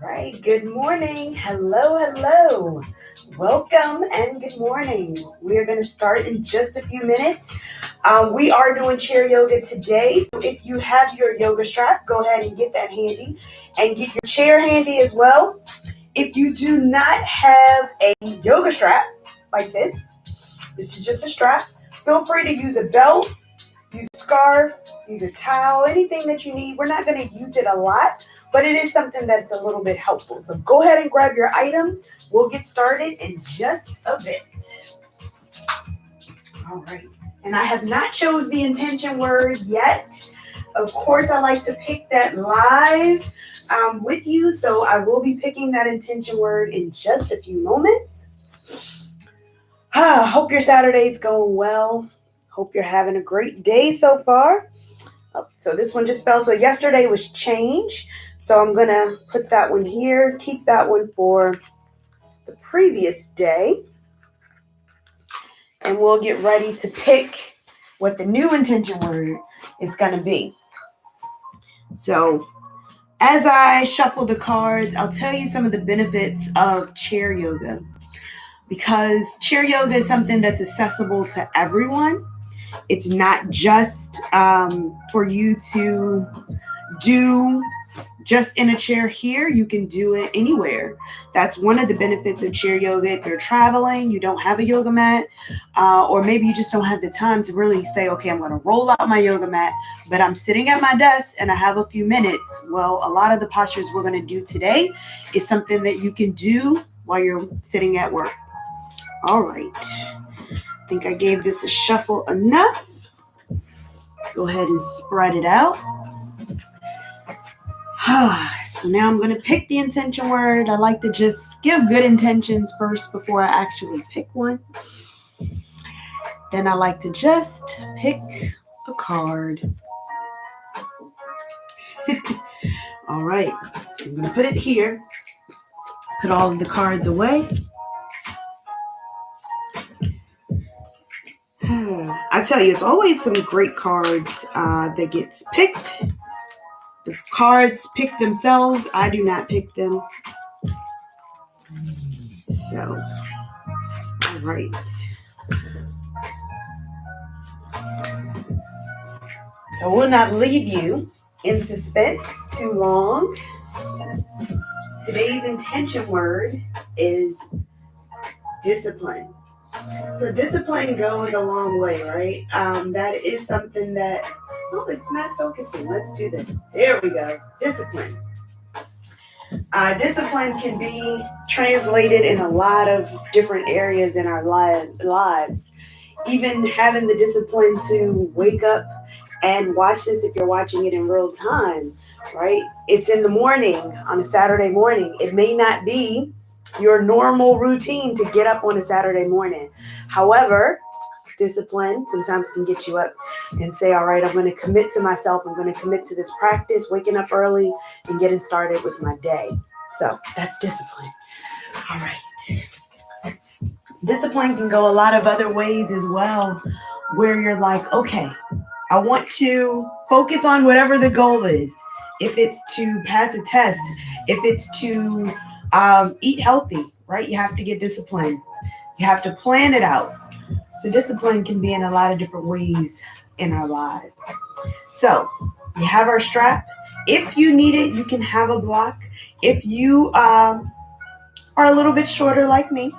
right, good morning. Hello. Welcome and good morning. We are going to start in just a few minutes. We are doing chair yoga today. So if you have your yoga strap, go ahead and get that handy and get your chair handy as well. If you do not have a yoga strap like this is just a strap. Feel free to use a belt, use a scarf, use a towel, anything that you need. We're not going to use it a lot, but it is something that's a little bit helpful. So go ahead and grab your items. We'll get started in just a bit. All right. And I have not chose the intention word yet. Of course, I like to pick that live with you. So I will be picking that intention word in just a few moments. Hope your Saturday's going well. Hope you're having a great day so far. So this one just fell. So yesterday was change. So I'm going to put that one here. Keep that one for the previous day. And we'll get ready to pick what the new intention word is going to be. So as I shuffle the cards, I'll tell you some of the benefits of chair yoga. Because chair yoga is something that's accessible to everyone. It's not just for you to do just in a chair here. You can do it anywhere. That's one of the benefits of chair yoga. If you're traveling, you don't have a yoga mat, or maybe you just don't have the time to really say, okay, I'm going to roll out my yoga mat, but I'm sitting at my desk and I have a few minutes. Well, a lot of the postures we're going to do today is something that you can do while you're sitting at work. All right. I think I gave this a shuffle enough. Go ahead and spread it out. So now I'm going to pick the intention word. I like to just give good intentions first before I actually pick one. Then I like to just pick a card. All right. So I'm going to put it here. Put all of the cards away. I tell you, it's always some great cards that gets picked. The cards pick themselves. I do not pick them. So, all right. So we'll not leave you in suspense too long. Today's intention word is discipline. So discipline goes a long way, right? That is something that, it's not focusing. Let's do this. There we go. Discipline. Discipline can be translated in a lot of different areas in our lives. Even having the discipline to wake up and watch this if you're watching it in real time, right? It's in the morning on a Saturday morning. It may not be your normal routine to get up on a Saturday morning. However, discipline sometimes can get you up and say, all right, I'm going to commit to myself. I'm going to commit to this practice, waking up early and getting started with my day. So that's discipline. All right. Discipline can go a lot of other ways as well, where you're like, okay, I want to focus on whatever the goal is. If it's to pass a test, if it's to eat healthy, right? You have to get disciplined. You have to plan it out. So discipline can be in a lot of different ways in our lives. So we have our strap. If you need it, you can have a block. If you are a little bit shorter like me,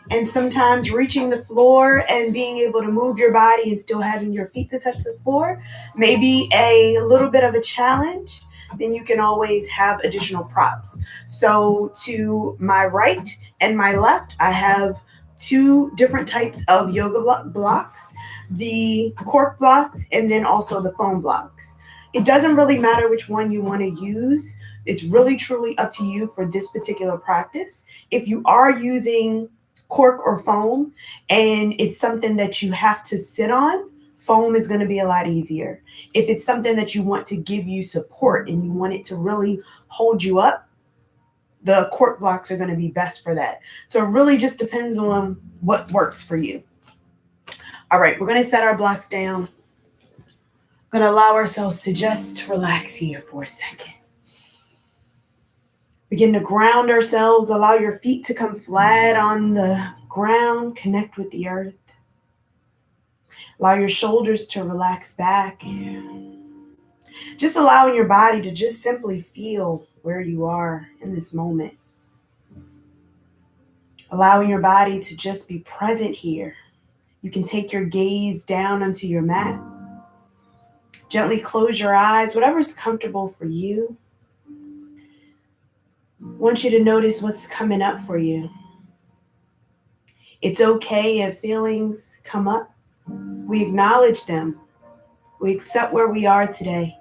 and sometimes reaching the floor and being able to move your body and still having your feet to touch the floor may be a little bit of a challenge, then you can always have additional props. So to my right and my left, I have two different types of yoga blocks, the cork blocks and then also the foam blocks. It doesn't really matter which one you want to use. It's really truly up to you for this particular practice. If you are using cork or foam and it's something that you have to sit on, foam is going to be a lot easier. If it's something that you want to give you support and you want it to really hold you up, the cork blocks are going to be best for that. So it really just depends on what works for you. All right, we're going to set our blocks down. We're going to allow ourselves to just relax here for a second. Begin to ground ourselves. Allow your feet to come flat on the ground. Connect with the earth. Allow your shoulders to relax back. Just allowing your body to just simply feel where you are in this moment. Allowing your body to just be present here. You can take your gaze down onto your mat. Gently close your eyes, whatever's comfortable for you. I want you to notice what's coming up for you. It's okay if feelings come up. We acknowledge them. We accept where we are today.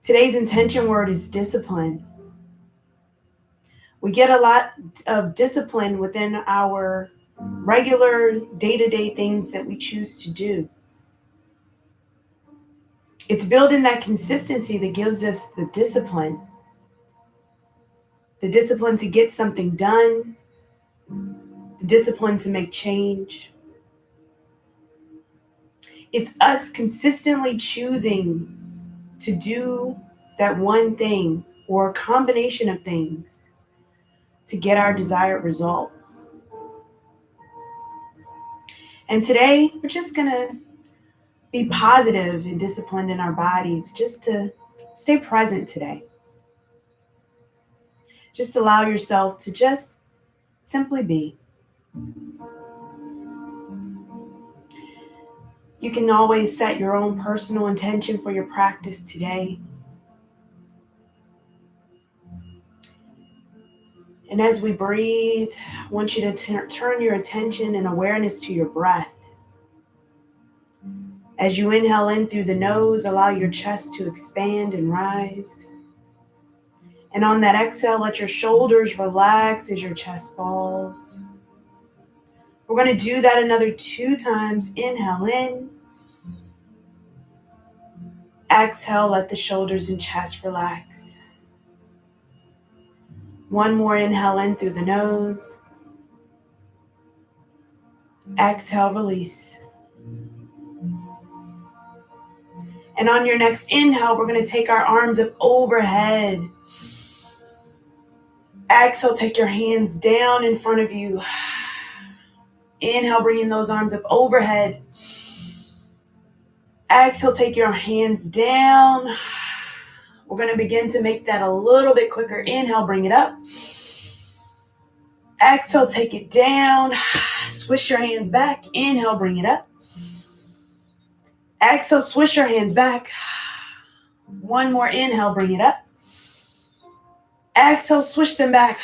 Today's intention word is discipline. We get a lot of discipline within our regular day-to-day things that we choose to do. It's building that consistency that gives us the discipline. The discipline to get something done. The discipline to make change. It's us consistently choosing to do that one thing or a combination of things to get our desired result. And today, we're just going to be positive and disciplined in our bodies just to stay present today. Just allow yourself to just simply be. You can always set your own personal intention for your practice today. And as we breathe, I want you to turn your attention and awareness to your breath. As you inhale in through the nose, allow your chest to expand and rise. And on that exhale, let your shoulders relax as your chest falls. We're going to do that another 2 times. Inhale in. Exhale, let the shoulders and chest relax. One more inhale in through the nose. Exhale, release. And on your next inhale, we're going to take our arms up overhead. Exhale, take your hands down in front of you. Inhale, bringing those arms up overhead. Exhale, take your hands down. We're going to begin to make that a little bit quicker. Inhale, bring it up. Exhale, take it down. Swish your hands back. Inhale, bring it up. Exhale, swish your hands back. One more inhale, bring it up. Exhale, swish them back.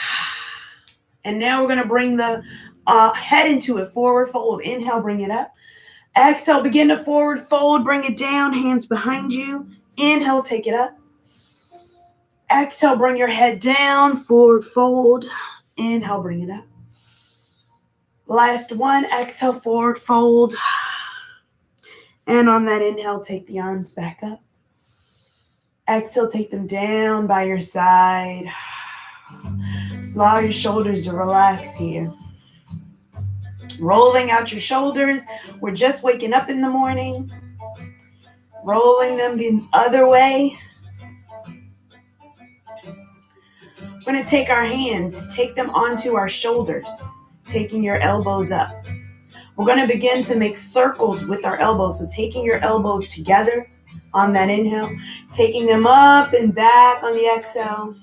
And now we're going to bring the head into a forward fold. Inhale, bring it up. Exhale, begin to forward fold. Bring it down, hands behind you. Inhale, take it up. Exhale, bring your head down, forward fold. Inhale, bring it up. Last one, exhale, forward fold. And on that inhale, take the arms back up. Exhale, take them down by your side. Just allow your shoulders to relax here. Rolling out your shoulders. We're just waking up in the morning. Rolling them the other way. We're going to take our hands, take them onto our shoulders, taking your elbows up. We're going to begin to make circles with our elbows. So taking your elbows together on that inhale, taking them up and back on the exhale,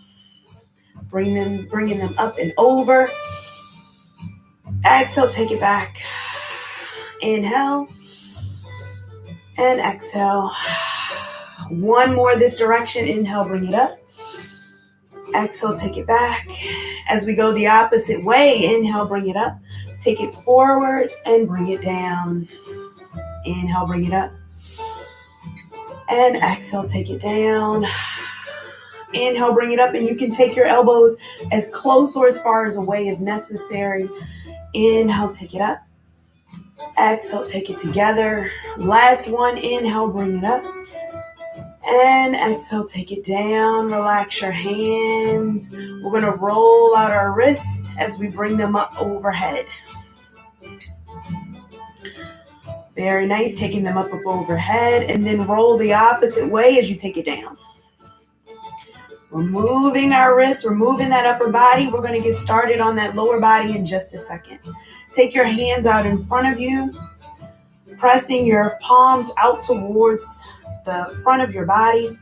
bringing them up and over. Exhale, take it back. Inhale and exhale. One more this direction. Inhale, bring it up. Exhale, take it back. As we go the opposite way, inhale, bring it up. Take it forward and bring it down. Inhale, bring it up. And exhale, take it down. Inhale, bring it up. And you can take your elbows as close or as far as away as necessary. Inhale, take it up. Exhale, take it together. Last one, inhale, bring it up. And exhale, take it down. Relax your hands. We're going to roll out our wrists as we bring them up overhead. Very nice. Taking them up overhead. And then roll the opposite way as you take it down. We're moving our wrists. We're moving that upper body. We're going to get started on that lower body in just a second. Take your hands out in front of you, pressing your palms out towards the front of your body.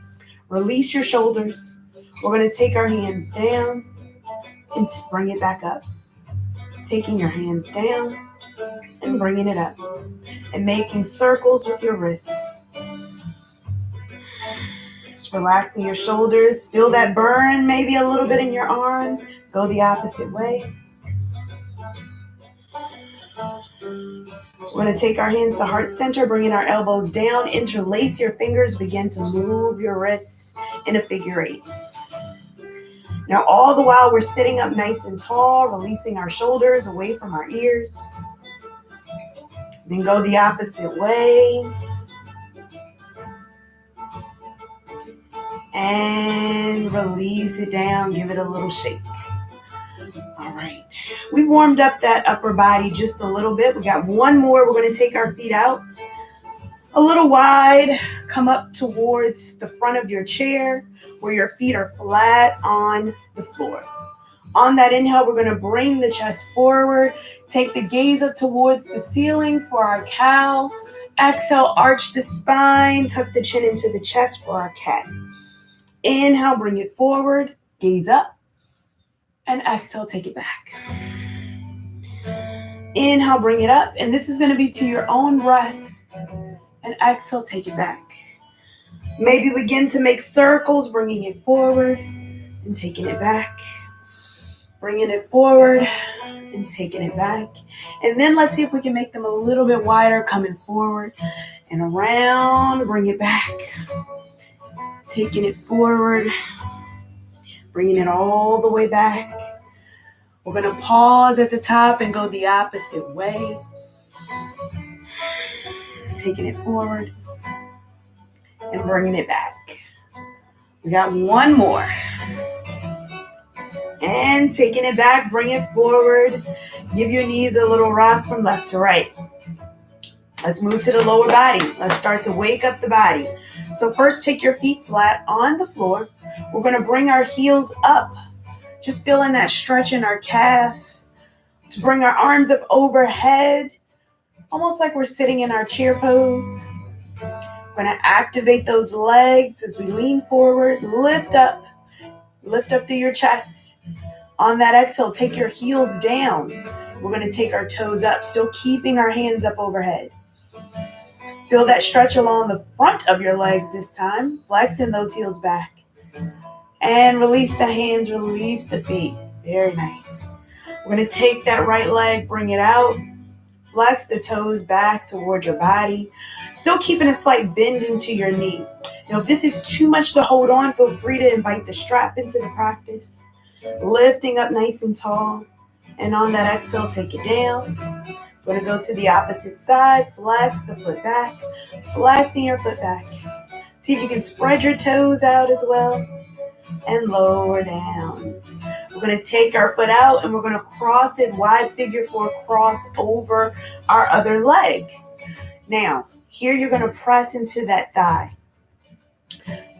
Release your shoulders. We're going to take our hands down and bring it back up. Taking your hands down and bringing it up. And making circles with your wrists. Just relaxing your shoulders. Feel that burn maybe a little bit in your arms. Go the opposite way. We're going to take our hands to heart center, bringing our elbows down. Interlace your fingers. Begin to move your wrists in a figure 8. Now, all the while we're sitting up nice and tall, releasing our shoulders away from our ears. Then go the opposite way. And release it down. Give it a little shake. All right. We've warmed up that upper body just a little bit. We got one more. We're going to take our feet out a little wide. Come up towards the front of your chair where your feet are flat on the floor. On that inhale, we're going to bring the chest forward. Take the gaze up towards the ceiling for our cow. Exhale, arch the spine. Tuck the chin into the chest for our cat. Inhale, bring it forward. Gaze up. And exhale, take it back. Inhale, bring it up. And this is going to be to your own breath. And exhale, take it back. Maybe begin to make circles, bringing it forward and taking it back. Bringing it forward and taking it back. And then let's see if we can make them a little bit wider, coming forward and around. Bring it back. Taking it forward. Bringing it all the way back. We're going to pause at the top and go the opposite way. Taking it forward and bringing it back. We got one more. And taking it back, bring it forward. Give your knees a little rock from left to right. Let's move to the lower body. Let's start to wake up the body. So first, take your feet flat on the floor. We're going to bring our heels up. Just feeling that stretch in our calf. Let's bring our arms up overhead. Almost like we're sitting in our chair pose. We're going to activate those legs as we lean forward. Lift up. Lift up through your chest. On that exhale, take your heels down. We're going to take our toes up, still keeping our hands up overhead. Feel that stretch along the front of your legs this time. Flexing those heels back. And release the hands, release the feet. Very nice. We're going to take that right leg, bring it out. Flex the toes back towards your body. Still keeping a slight bend into your knee. Now, if this is too much to hold on, feel free to invite the strap into the practice. Lifting up nice and tall. And on that exhale, take it down. We're going to go to the opposite side. Flex the foot back. Flexing your foot back. See if you can spread your toes out as well. And lower down. We're going to take our foot out and we're going to cross it wide figure 4 cross over our other leg. Now, here you're going to press into that thigh.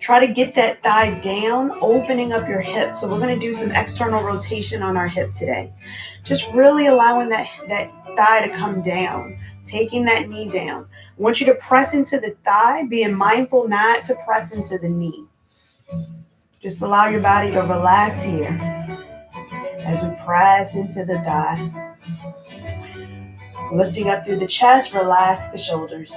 Try to get that thigh down, opening up your hip. So we're going to do some external rotation on our hip today. Just really allowing that thigh to come down, taking that knee down. I want you to press into the thigh, being mindful not to press into the knee. Just allow your body to relax here as we press into the thigh. Lifting up through the chest, relax the shoulders.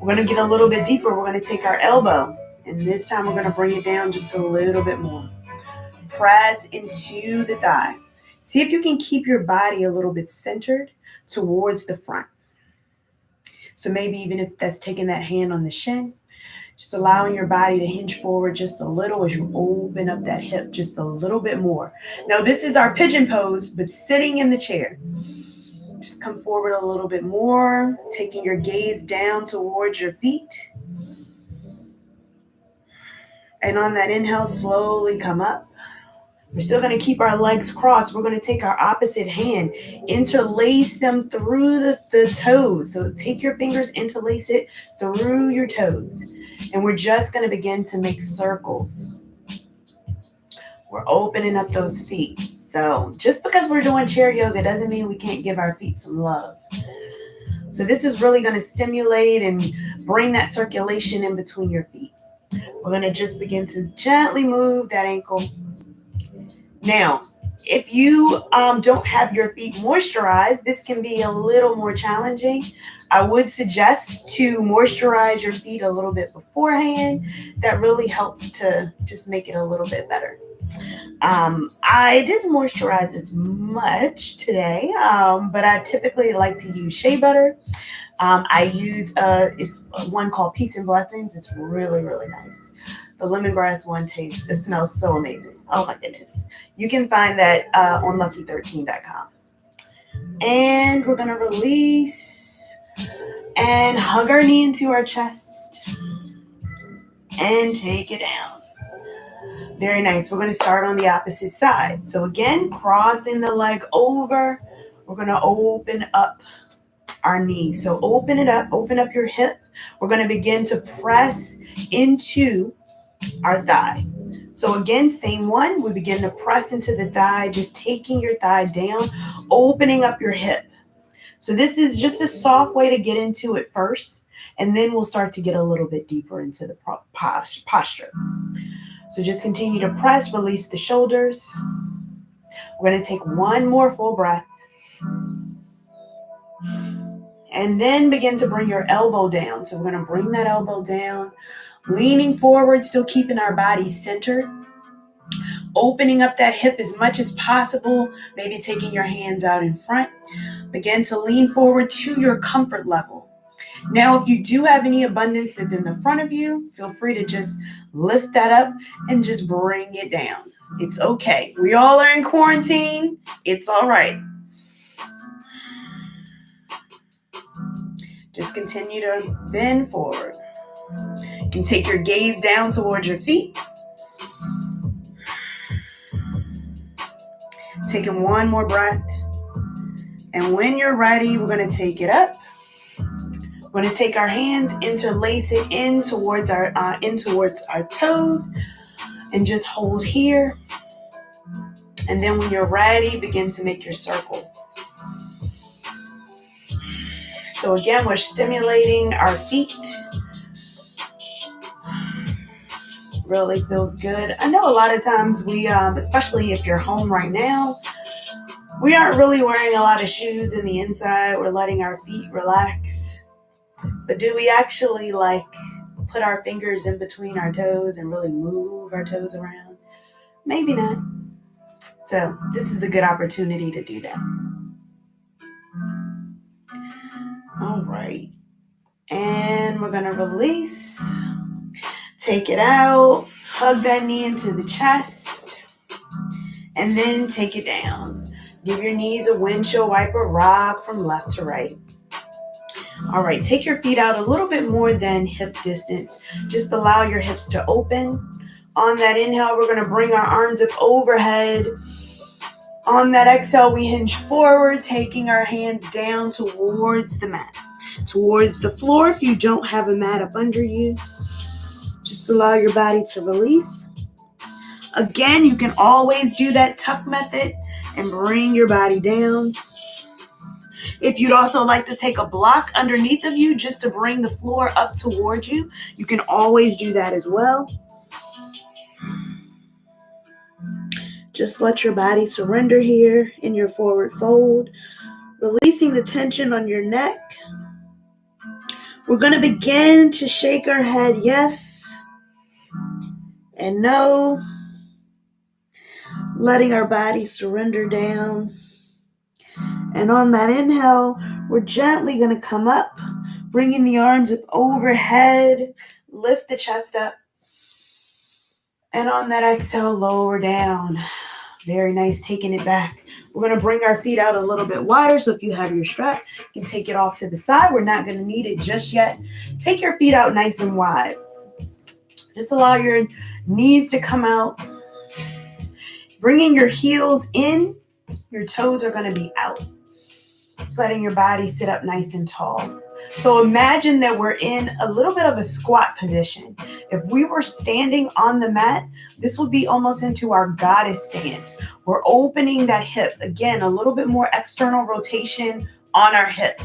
We're going to get a little bit deeper. We're going to take our elbow, and this time we're going to bring it down just a little bit more. Press into the thigh. See if you can keep your body a little bit centered towards the front. So maybe even if that's taking that hand on the shin, just allowing your body to hinge forward just a little as you open up that hip just a little bit more. Now, this is our pigeon pose, but sitting in the chair. Just come forward a little bit more, taking your gaze down towards your feet. And on that inhale, slowly come up. We're still going to keep our legs crossed. We're going to take our opposite hand, interlace them through the toes. So take your fingers, interlace it through your toes. And we're just going to begin to make circles. We're opening up those feet. So just because we're doing chair yoga doesn't mean we can't give our feet some love. So this is really going to stimulate and bring that circulation in between your feet. We're going to just begin to gently move that ankle. Now, if you don't have your feet moisturized, this can be a little more challenging. I would suggest to moisturize your feet a little bit beforehand. That really helps to just make it a little bit better. I didn't moisturize as much today, but I typically like to use shea butter. I use it's one called Peace and Blessings. It's really, really nice. The lemongrass one it smells so amazing. Oh my goodness. You can find that on lucky13.com. And we're going to release and hug our knee into our chest and take it down. Very nice. We're going to start on the opposite side. So again, crossing the leg over, we're going to open up our knee. So open it up, open up your hip. We're going to begin to press into our thigh. So again, same one. We begin to press into the thigh, just taking your thigh down, opening up your hip. So this is just a soft way to get into it first, and then we'll start to get a little bit deeper into the posture. So just continue to press, release the shoulders. We're going to take one more full breath. And then begin to bring your elbow down. So we're going to bring that elbow down, leaning forward, still keeping our body centered. Opening up that hip as much as possible, maybe taking your hands out in front. Begin to lean forward to your comfort level. Now, if you do have any abundance that's in the front of you, feel free to just lift that up and just bring it down. It's okay. We all are in quarantine. It's all right. Just continue to bend forward. You can take your gaze down towards your feet. Taking one more breath. And when you're ready, we're going to take it up. We're going to take our hands, interlace it in towards our toes, and just hold here. And then when you're ready, begin to make your circles. So again, we're stimulating our feet. Really feels good. I know a lot of times we, especially if you're home right now, we aren't really wearing a lot of shoes in the inside. We're letting our feet relax. But do we actually put our fingers in between our toes and really move our toes around? Maybe not. So this is a good opportunity to do that. All right. And we're going to release. Take it out. Hug that knee into the chest. And then take it down. Give your knees a windshield wiper rock from left to right. All right, take your feet out a little bit more than hip distance. Just allow your hips to open. On that inhale, we're going to bring our arms up overhead. On that exhale, we hinge forward, taking our hands down towards the mat, towards the floor. If you don't have a mat up under you, just allow your body to release. Again, you can always do that tuck method and bring your body down. If you'd also like to take a block underneath of you just to bring the floor up towards you, you can always do that as well. Just let your body surrender here in your forward fold, releasing the tension on your neck. We're going to begin to shake our head yes and no, letting our body surrender down. And on that inhale, we're gently going to come up, bringing the arms up overhead, lift the chest up. And on that exhale, lower down. Very nice, taking it back. We're going to bring our feet out a little bit wider. So if you have your strap, you can take it off to the side. We're not going to need it just yet. Take your feet out nice and wide. Just allow your knees to come out. Bringing your heels in, your toes are going to be out. Just letting your body sit up nice and tall. So imagine that we're in a little bit of a squat position. If we were standing on the mat, this would be almost into our goddess stance. We're opening that hip. Again, a little bit more external rotation on our hip.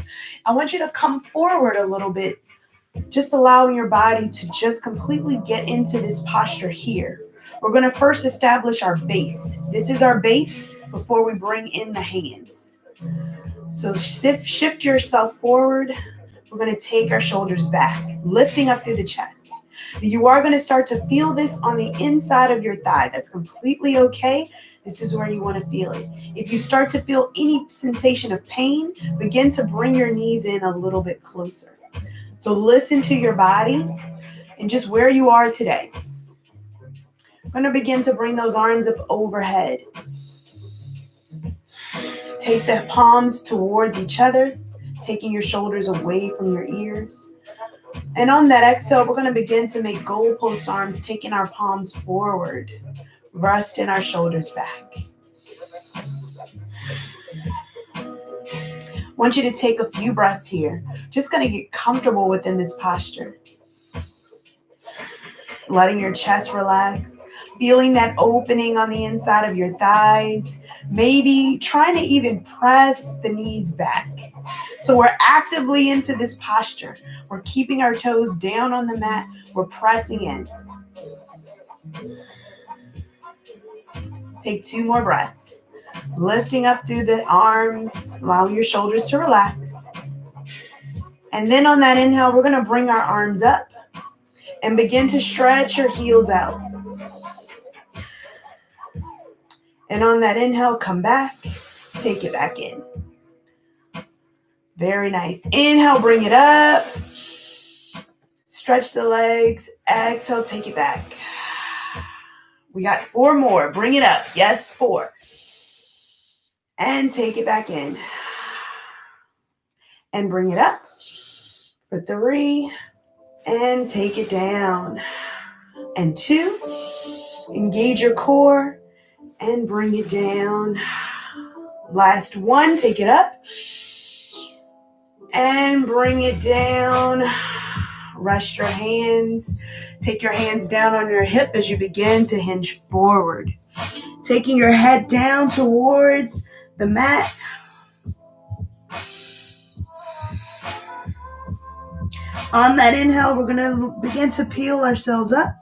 I want you to come forward a little bit, just allowing your body to just completely get into this posture here. We're going to first establish our base. This is our base before we bring in the hands. So shift yourself forward. We're going to take our shoulders back, lifting up through the chest. You are going to start to feel this on the inside of your thigh. That's completely okay. This is where you want to feel it. If you start to feel any sensation of pain, begin to bring your knees in a little bit closer. So listen to your body and just where you are today. I'm going to begin to bring those arms up overhead. Take the palms towards each other, taking your shoulders away from your ears. And on that exhale, we're going to begin to make goalpost arms, taking our palms forward, resting our shoulders back. I want you to take a few breaths here. Just going to get comfortable within this posture. Letting your chest relax, feeling that opening on the inside of your thighs, maybe trying to even press the knees back. So we're actively into this posture. We're keeping our toes down on the mat. We're pressing in. Take 2 more breaths. Lifting up through the arms, allow your shoulders to relax. And then on that inhale, we're going to bring our arms up and begin to stretch your heels out. And on that inhale, come back, take it back in. Very nice. Inhale, bring it up. Stretch the legs. Exhale, take it back. We got 4 more. Bring it up. Yes, 4. And take it back in. And bring it up for 3. And take it down. And 2. Engage your core and bring it down. Last 1. Take it up. And bring it down. Rest your hands. Take your hands down on your hip as you begin to hinge forward. Taking your head down towards the mat. On that inhale, we're going to begin to peel ourselves up.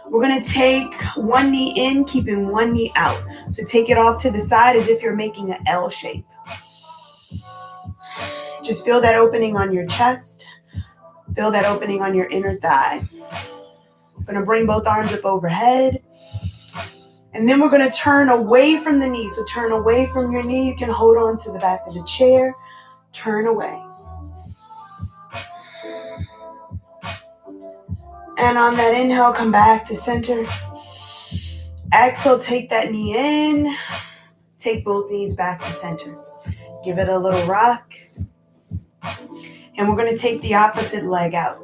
We're going to take 1 knee in, keeping 1 knee out. So take it off to the side as if you're making an L shape. Just feel that opening on your chest. Feel that opening on your inner thigh. We're going to bring both arms up overhead. And then we're going to turn away from the knee. So turn away from your knee. You can hold on to the back of the chair. Turn away. And on that inhale, come back to center. Exhale, take that knee in. Take both knees back to center. Give it a little rock. And we're going to take the opposite leg out.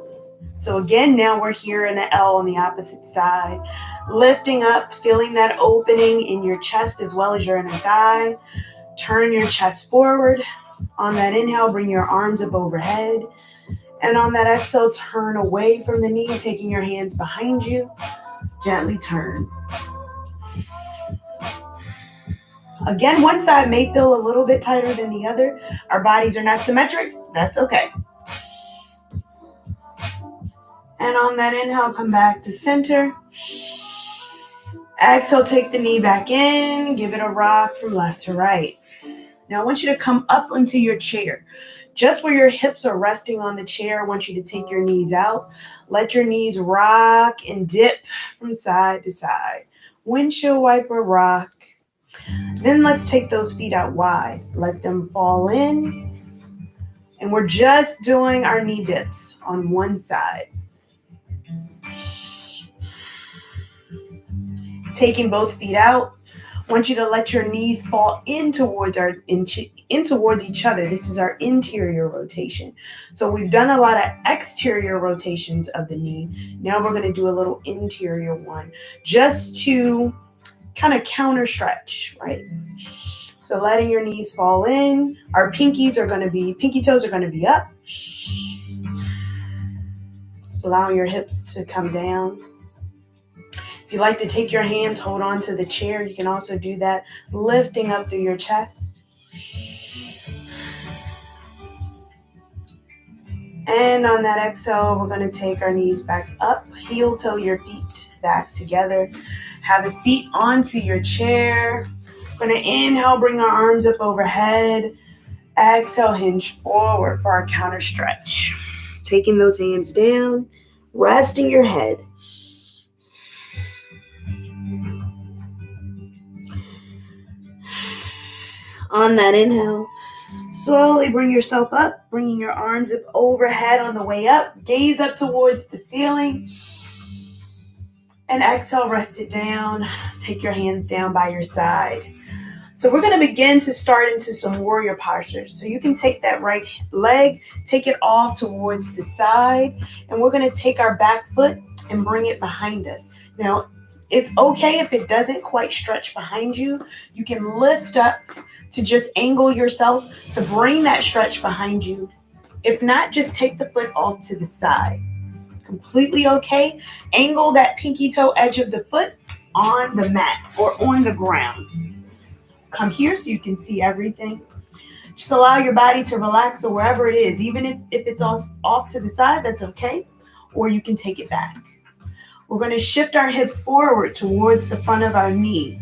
So again, now we're here in an L on the opposite side. Lifting up, feeling that opening in your chest as well as your inner thigh. Turn your chest forward. On that inhale, bring your arms up overhead. And on that exhale, turn away from the knee, taking your hands behind you. Gently turn. Again, one side may feel a little bit tighter than the other. Our bodies are not symmetric. That's okay. And on that inhale, come back to center. Exhale, take the knee back in. Give it a rock from left to right. Now I want you to come up onto your chair. Just where your hips are resting on the chair, I want you to take your knees out. Let your knees rock and dip from side to side. Windshield wiper rock. Then let's take those feet out wide. Let them fall in. And we're just doing our knee dips on one side. Taking both feet out. I want you to let your knees fall in towards each other. This is our interior rotation. So we've done a lot of exterior rotations of the knee. Now we're going to do a little interior one just to kind of counter stretch, right? So letting your knees fall in. Our pinky toes are going to be up. Just allowing your hips to come down. If you like to take your hands, hold on to the chair, you can also do that, lifting up through your chest. And on that exhale, we're going to take our knees back up, heel toe your feet back together. Have a seat onto your chair. We're going to inhale, bring our arms up overhead. Exhale, hinge forward for our counter stretch. Taking those hands down, resting your head. On that inhale, slowly bring yourself up, bringing your arms up overhead on the way up. Gaze up towards the ceiling. And exhale, rest it down. Take your hands down by your side. So we're going to begin to start into some warrior postures. So you can take that right leg, take it off towards the side, and we're going to take our back foot and bring it behind us. Now, it's okay if it doesn't quite stretch behind you. You can lift up to just angle yourself to bring that stretch behind you. If not, just take the foot off to the side. Completely okay. Angle that pinky toe edge of the foot on the mat or on the ground. Come here so you can see everything. Just allow your body to relax or wherever it is. Even if it's off to the side, that's okay. Or you can take it back. We're going to shift our hip forward towards the front of our knee.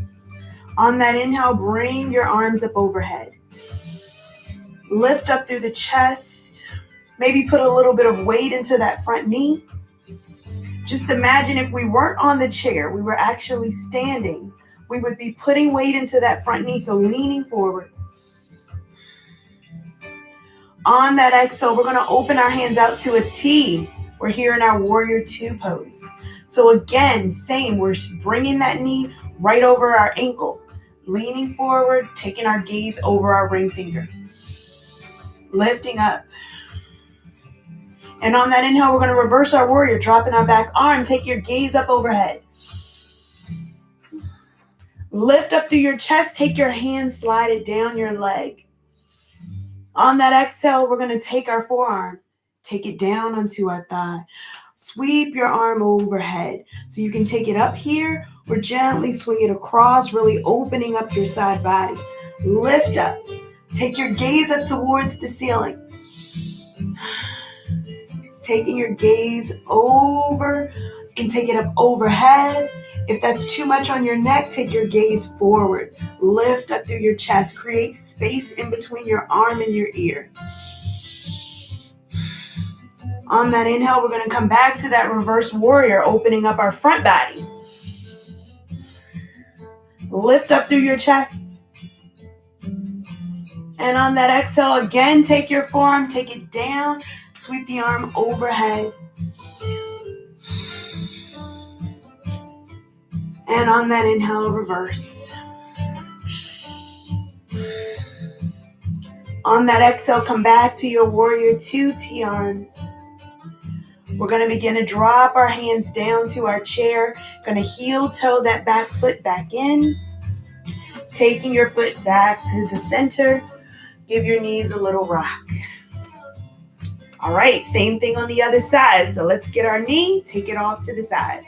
On that inhale, bring your arms up overhead. Lift up through the chest. Maybe put a little bit of weight into that front knee. Just imagine if we weren't on the chair, we were actually standing. We would be putting weight into that front knee, so leaning forward. On that exhale, we're going to open our hands out to a T. We're here in our warrior two pose. So again, same, we're bringing that knee right over our ankle. Leaning forward, taking our gaze over our ring finger. Lifting up. And on that inhale, we're going to reverse our warrior, dropping our back arm. Take your gaze up overhead. Lift up through your chest. Take your hand, slide it down your leg. On that exhale, we're going to take our forearm. Take it down onto our thigh. Sweep your arm overhead. So you can take it up here or gently swing it across, really opening up your side body. Lift up. Take your gaze up towards the ceiling. Taking your gaze over. You can take it up overhead. If that's too much on your neck, take your gaze forward. Lift up through your chest. Create space in between your arm and your ear. On that inhale, we're going to come back to that reverse warrior, opening up our front body. Lift up through your chest. And on that exhale, again, take your forearm, take it down, sweep the arm overhead. And on that inhale, reverse. On that exhale, come back to your warrior two T arms. We're going to begin to drop our hands down to our chair. Going to heel toe that back foot back in. Taking your foot back to the center. Give your knees a little rock. All right, same thing on the other side. So let's get our knee, take it off to the side.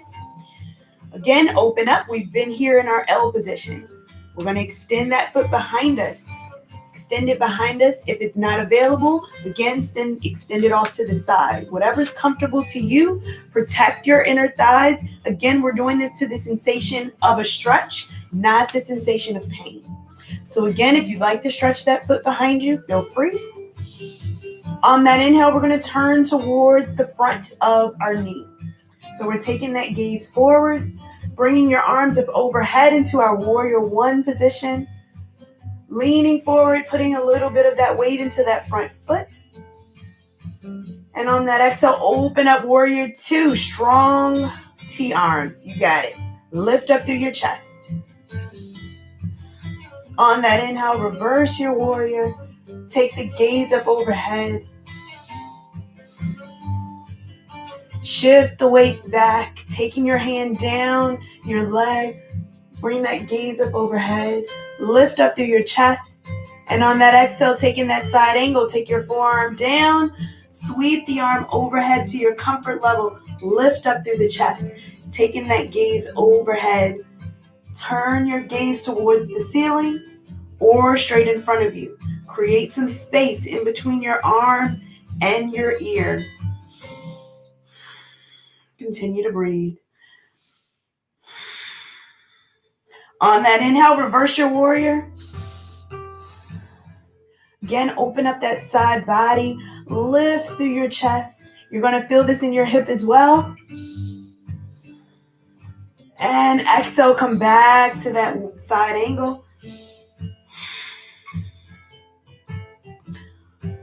Again, open up. We've been here in our L position. We're going to extend that foot behind us. Extend it behind us. If it's not available, again, then extend it off to the side. Whatever's comfortable to you, protect your inner thighs. Again, we're doing this to the sensation of a stretch, not the sensation of pain. So again, if you'd like to stretch that foot behind you, feel free. On that inhale, we're going to turn towards the front of our knee. So we're taking that gaze forward, bringing your arms up overhead into our warrior one position. Leaning forward, putting a little bit of that weight into that front foot. And on that exhale, open up warrior two, strong T arms. You got it. Lift up through your chest. On that inhale, reverse your warrior. Take the gaze up overhead. Shift the weight back, taking your hand down your leg. Bring that gaze up overhead. Lift up through your chest. And on that exhale, taking that side angle, take your forearm down. Sweep the arm overhead to your comfort level. Lift up through the chest. Taking that gaze overhead. Turn your gaze towards the ceiling or straight in front of you. Create some space in between your arm and your ear. Continue to breathe. On that inhale, reverse your warrior. Again, open up that side body. Lift through your chest. You're going to feel this in your hip as well. And exhale, come back to that side angle.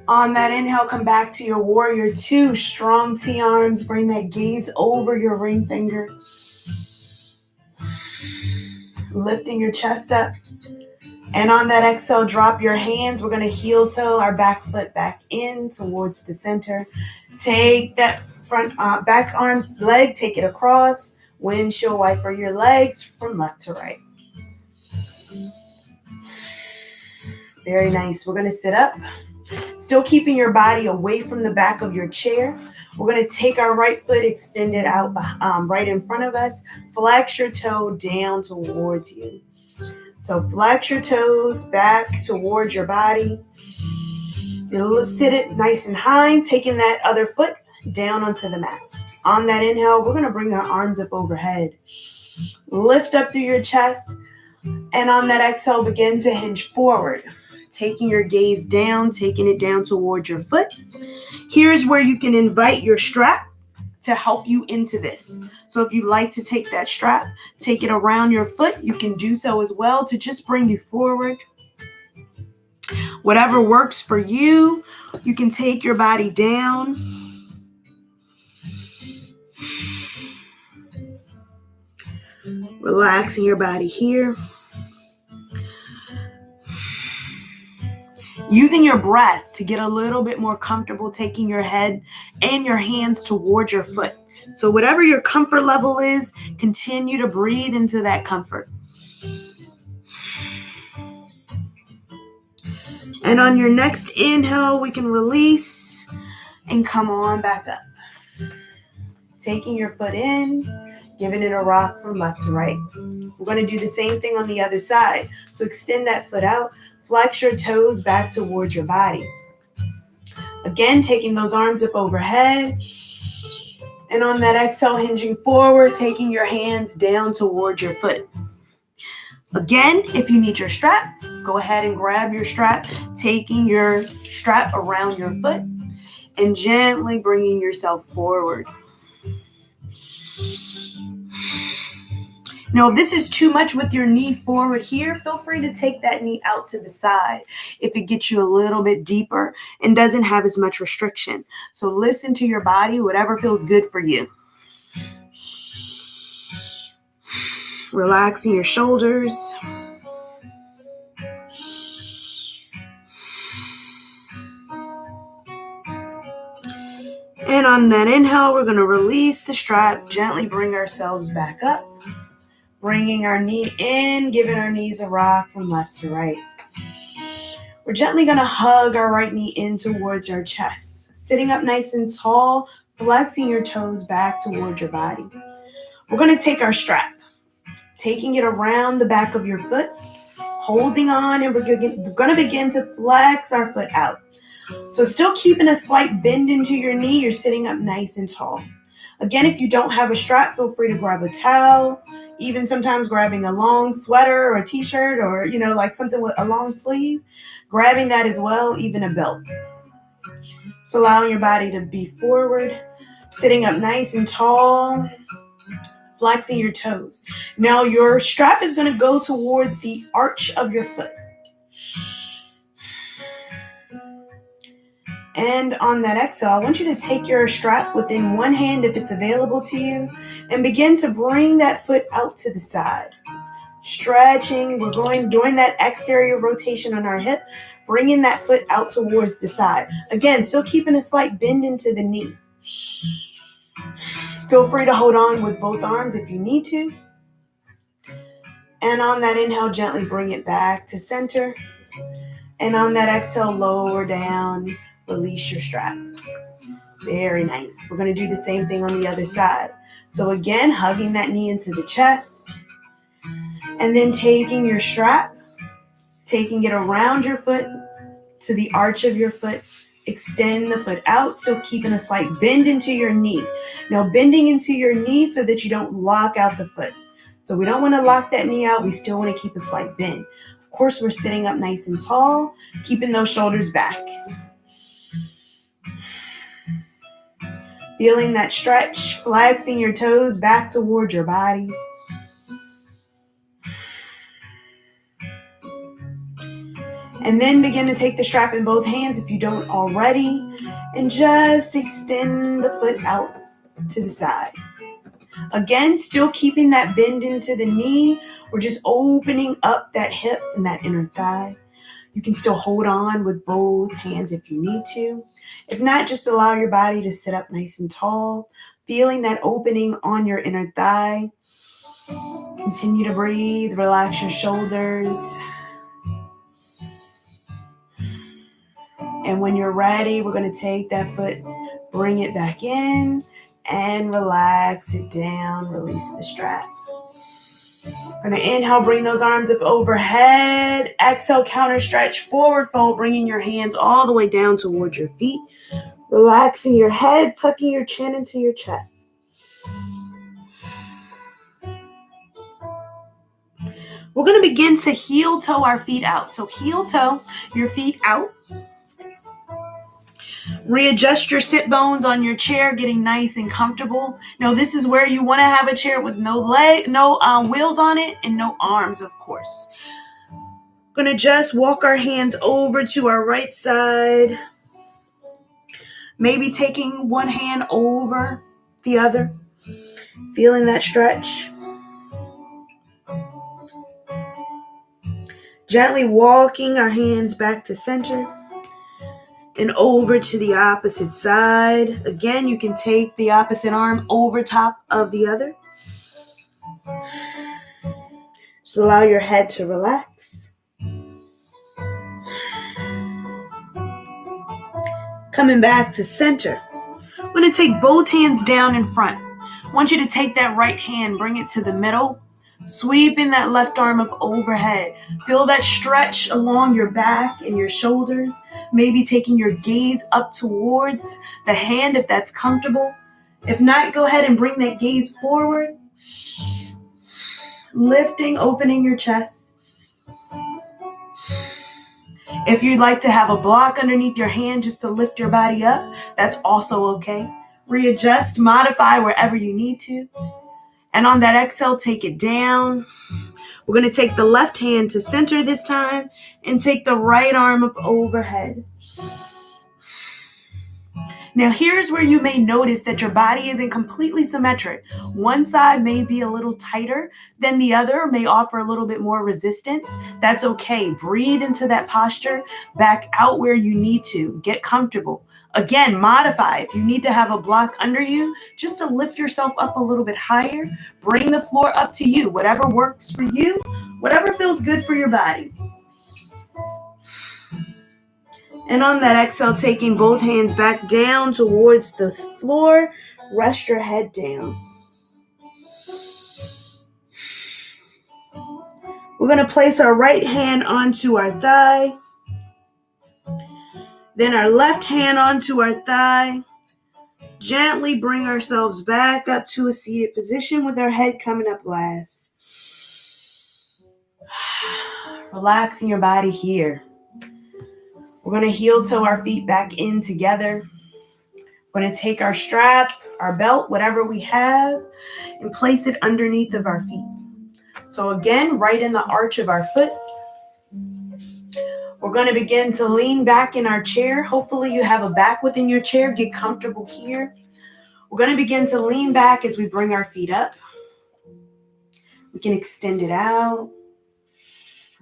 On that inhale, come back to your warrior two. Strong T-arms. Bring that gaze over your ring finger. Lifting your chest up. And on that exhale, drop your hands. We're going to heel toe our back foot back in towards the center. Take that front back arm, leg, take it across. Windshield wiper your legs from left to right. Very nice. We're going to sit up. Still keeping your body away from the back of your chair. We're going to take our right foot, extend it out right in front of us. Flex your toe down towards you. So flex your toes back towards your body. You'll sit it nice and high, taking that other foot down onto the mat. On that inhale, we're going to bring our arms up overhead. Lift up through your chest. And on that exhale, begin to hinge forward. Taking your gaze down, taking it down towards your foot. Here's where you can invite your strap to help you into this. So if you like to take that strap, take it around your foot, you can do so as well to just bring you forward. Whatever works for you, you can take your body down. Relaxing your body here. Using your breath to get a little bit more comfortable, taking your head and your hands towards your foot. So whatever your comfort level is, continue to breathe into that comfort. And on your next inhale, we can release and come on back up. Taking your foot in, giving it a rock from left to right. We're going to do the same thing on the other side. So extend that foot out. Flex your toes back towards your body. Again, taking those arms up overhead. And on that exhale, hinging forward, taking your hands down towards your foot. Again, if you need your strap, go ahead and grab your strap, taking your strap around your foot and gently bringing yourself forward. Now, if this is too much with your knee forward here, feel free to take that knee out to the side if it gets you a little bit deeper and doesn't have as much restriction. So listen to your body, whatever feels good for you. Relaxing your shoulders. And on that inhale, we're going to release the strap, gently bring ourselves back up. Bringing our knee in, giving our knees a rock from left to right. We're gently going to hug our right knee in towards our chest. Sitting up nice and tall, flexing your toes back towards your body. We're going to take our strap, taking it around the back of your foot, holding on, and we're going to begin to flex our foot out. So still keeping a slight bend into your knee, you're sitting up nice and tall. Again, if you don't have a strap, feel free to grab a towel. Even sometimes grabbing a long sweater or a t-shirt or, like something with a long sleeve, grabbing that as well, even a belt. So allowing your body to be forward, sitting up nice and tall, flexing your toes. Now your strap is going to go towards the arch of your foot. And on that exhale, I want you to take your strap within one hand if it's available to you and begin to bring that foot out to the side. Stretching, we're doing that exterior rotation on our hip, bringing that foot out towards the side. Again, still keeping a slight bend into the knee. Feel free to hold on with both arms if you need to. And on that inhale, gently bring it back to center. And on that exhale, lower down, release your strap. Very nice. We're going to do the same thing on the other side. So again, hugging that knee into the chest. And then taking your strap, taking it around your foot to the arch of your foot. Extend the foot out, so keeping a slight bend into your knee. Now bending into your knee so that you don't lock out the foot. So we don't want to lock that knee out. We still want to keep a slight bend. Of course, we're sitting up nice and tall, keeping those shoulders back. Feeling that stretch, flexing your toes back towards your body. And then begin to take the strap in both hands if you don't already, and just extend the foot out to the side. Again, still keeping that bend into the knee. We're just opening up that hip and that inner thigh. You can still hold on with both hands if you need to. If not, just allow your body to sit up nice and tall, feeling that opening on your inner thigh. Continue to breathe, relax your shoulders. And when you're ready, we're going to take that foot, bring it back in, and relax it down. Release the strap. Going to inhale, bring those arms up overhead. Exhale, counter stretch, forward fold, bringing your hands all the way down towards your feet. Relaxing your head, tucking your chin into your chest. We're going to begin to heel toe our feet out. So heel toe your feet out. Readjust your sit bones on your chair, getting nice and comfortable. Now, this is where you want to have a chair with no wheels on it and no arms, of course. Going to just walk our hands over to our right side. Maybe taking one hand over the other. Feeling that stretch. Gently walking our hands back to center. And over to the opposite side. Again, you can take the opposite arm over top of the other. Just allow your head to relax. Coming back to center. I'm going to take both hands down in front. I want you to take that right hand, bring it to the middle. Sweeping that left arm up overhead. Feel that stretch along your back and your shoulders. Maybe taking your gaze up towards the hand if that's comfortable. If not, go ahead and bring that gaze forward. Lifting, opening your chest. If you'd like to have a block underneath your hand just to lift your body up, that's also okay. Readjust, modify wherever you need to. And on that exhale, take it down. We're going to take the left hand to center this time and take the right arm up overhead. Now, here's where you may notice that your body isn't completely symmetric. One side may be a little tighter than the other, may offer a little bit more resistance. That's okay. Breathe into that posture, back out where you need to. Get comfortable. Again, modify. If you need to have a block under you, just to lift yourself up a little bit higher, bring the floor up to you. Whatever works for you, whatever feels good for your body. And on that exhale, taking both hands back down towards the floor, rest your head down. We're going to place our right hand onto our thigh. Then our left hand onto our thigh. Gently bring ourselves back up to a seated position with our head coming up last. Relaxing your body here. We're going to heel toe our feet back in together. We're going to take our strap, our belt, whatever we have, and place it underneath of our feet. So again, right in the arch of our foot. We're going to begin to lean back in our chair. Hopefully you have a back within your chair. Get comfortable here. We're going to begin to lean back as we bring our feet up. We can extend it out.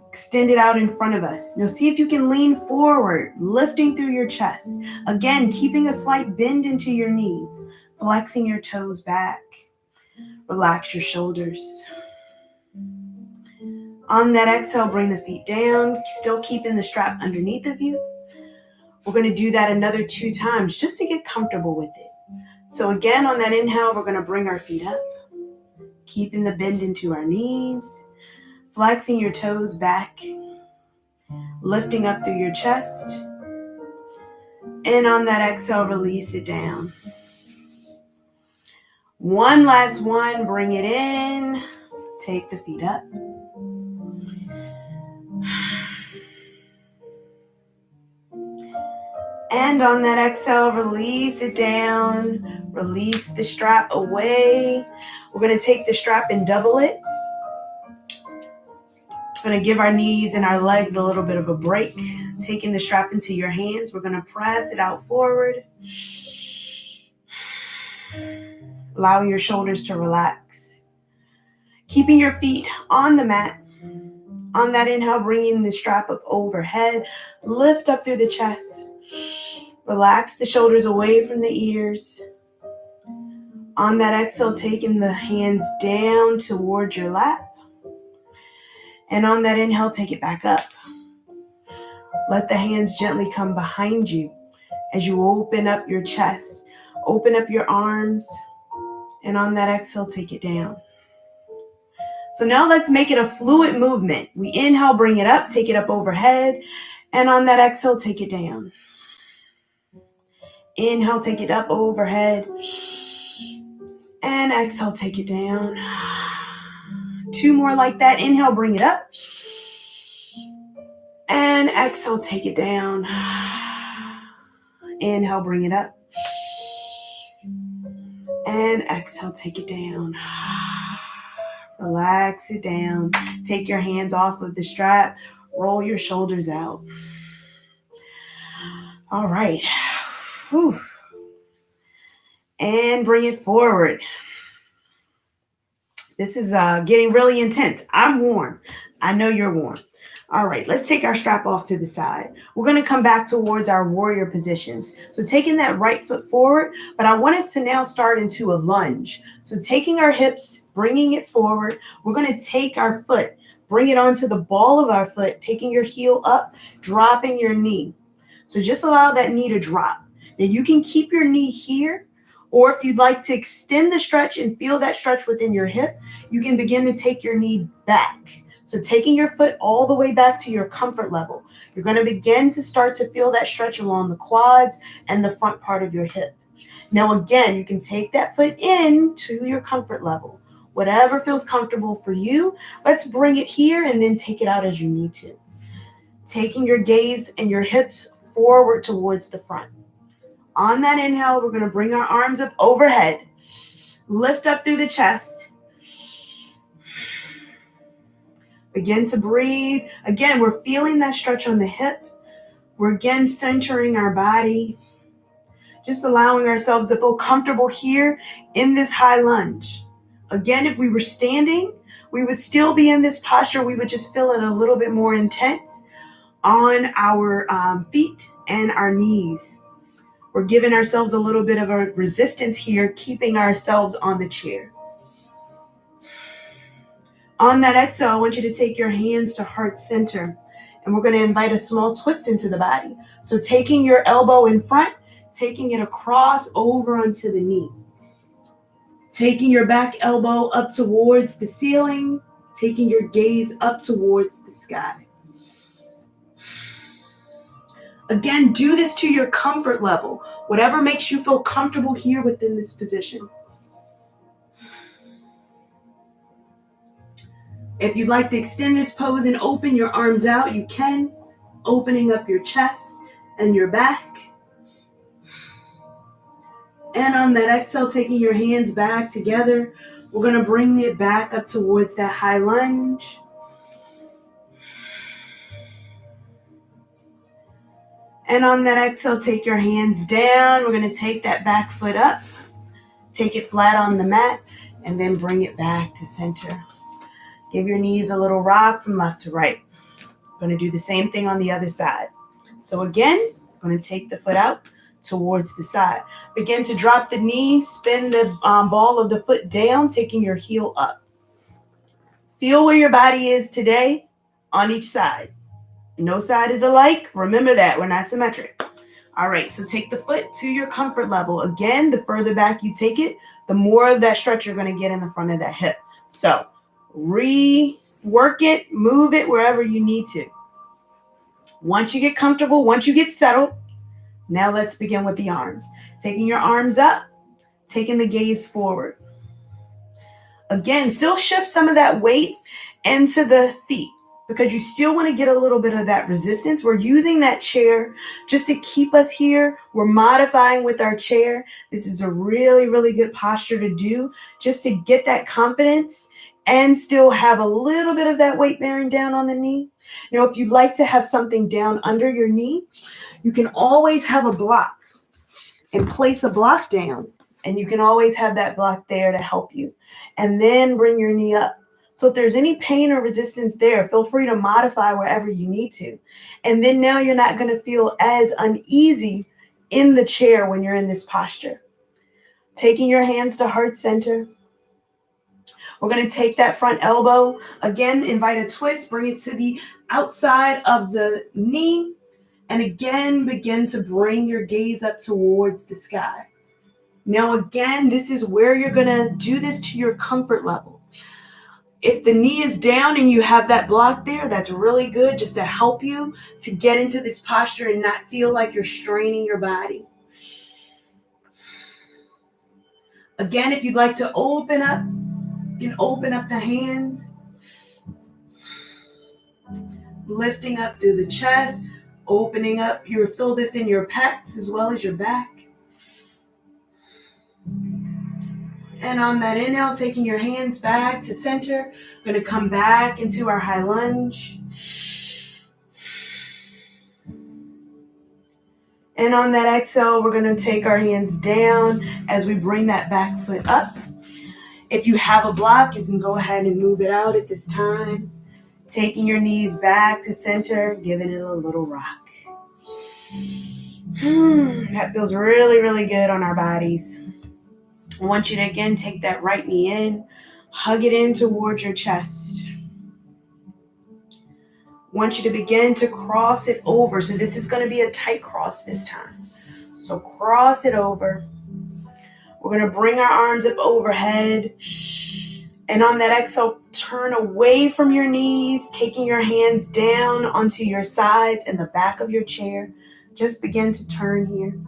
Extend it out in front of us. Now see if you can lean forward, lifting through your chest. Again, keeping a slight bend into your knees, flexing your toes back. Relax your shoulders. On that exhale, bring the feet down, still keeping the strap underneath of you. We're going to do that another 2 times just to get comfortable with it. So again, on that inhale, we're going to bring our feet up, keeping the bend into our knees, flexing your toes back, lifting up through your chest. And on that exhale, release it down. One last one, bring it in, take the feet up. And on that exhale, release it down, release the strap away. We're going to take the strap and double it. We're going to give our knees and our legs a little bit of a break. Taking the strap into your hands, we're going to press it out forward. Allowing your shoulders to relax. Keeping your feet on the mat. On that inhale, bringing the strap up overhead. Lift up through the chest. Relax the shoulders away from the ears. On that exhale, taking the hands down towards your lap. And on that inhale, take it back up. Let the hands gently come behind you as you open up your chest. Open up your arms. And on that exhale, take it down. So now let's make it a fluid movement. We inhale, bring it up, take it up overhead. And on that exhale, take it down. Inhale, take it up overhead. And exhale, take it down. 2 more like that. Inhale, bring it up. And exhale, take it down. Inhale, bring it up. And exhale, take it down. Relax it down. Take your hands off of the strap. Roll your shoulders out. All right. Whew. And bring it forward. This is getting really intense. I'm warm. I know you're warm. All right, let's take our strap off to the side. We're going to come back towards our warrior positions. So taking that right foot forward, but I want us to now start into a lunge. So taking our hips, bringing it forward, we're going to take our foot, bring it onto the ball of our foot, taking your heel up, dropping your knee. So just allow that knee to drop. Now you can keep your knee here, or if you'd like to extend the stretch and feel that stretch within your hip, you can begin to take your knee back. So taking your foot all the way back to your comfort level, you're going to begin to start to feel that stretch along the quads and the front part of your hip. Now again, you can take that foot in to your comfort level. Whatever feels comfortable for you, let's bring it here and then take it out as you need to. Taking your gaze and your hips forward towards the front. On that inhale, we're going to bring our arms up overhead. Lift up through the chest. Begin to breathe. Again, we're feeling that stretch on the hip. We're again centering our body. Just allowing ourselves to feel comfortable here in this high lunge. Again, if we were standing, we would still be in this posture. We would just feel it a little bit more intense on our feet and our knees. We're giving ourselves a little bit of a resistance here, keeping ourselves on the chair. On that exhale, I want you to take your hands to heart center, and we're going to invite a small twist into the body. So taking your elbow in front, taking it across over onto the knee. Taking your back elbow up towards the ceiling, taking your gaze up towards the sky. Again, do this to your comfort level, whatever makes you feel comfortable here within this position. If you'd like to extend this pose and open your arms out, you can, opening up your chest and your back. And on that exhale, taking your hands back together, we're going to bring it back up towards that high lunge. And on that exhale, take your hands down. We're going to take that back foot up, take it flat on the mat, and then bring it back to center. Give your knees a little rock from left to right. We're going to do the same thing on the other side. So again, I'm going to take the foot out towards the side. Begin to drop the knee, spin the ball of the foot down, taking your heel up. Feel where your body is today on each side. No side is alike. Remember that. We're not symmetric. All right, so take the foot to your comfort level. Again, the further back you take it, the more of that stretch you're going to get in the front of that hip. So rework it, move it wherever you need to. Once you get comfortable, once you get settled, now let's begin with the arms. Taking your arms up, taking the gaze forward. Again, still shift some of that weight into the feet because you still want to get a little bit of that resistance. We're using that chair just to keep us here. We're modifying with our chair. This is a really, really good posture to do just to get that confidence and still have a little bit of that weight bearing down on the knee. Now, if you'd like to have something down under your knee, you can always have a block and place a block down. And you can always have that block there to help you. And then bring your knee up. So if there's any pain or resistance there, feel free to modify wherever you need to. And then now you're not going to feel as uneasy in the chair when you're in this posture. Taking your hands to heart center. We're going to take that front elbow. Again, invite a twist. Bring it to the outside of the knee. And again, begin to bring your gaze up towards the sky. Now, again, this is where you're going to do this to your comfort level. If the knee is down and you have that block there, that's really good just to help you to get into this posture and not feel like you're straining your body. Again, if you'd like to open up, you can open up the hands. Lifting up through the chest, opening up. You'll feel this in your pecs as well as your back. And on that inhale, taking your hands back to center, we're going to come back into our high lunge. And on that exhale, we're going to take our hands down as we bring that back foot up. If you have a block, you can go ahead and move it out at this time. Taking your knees back to center, giving it a little rock. That feels really, really good on our bodies. I want you to, again, take that right knee in, hug it in towards your chest. I want you to begin to cross it over. So this is going to be a tight cross this time. So cross it over. We're going to bring our arms up overhead. And on that exhale, turn away from your knees, taking your hands down onto your sides and the back of your chair. Just begin to turn here.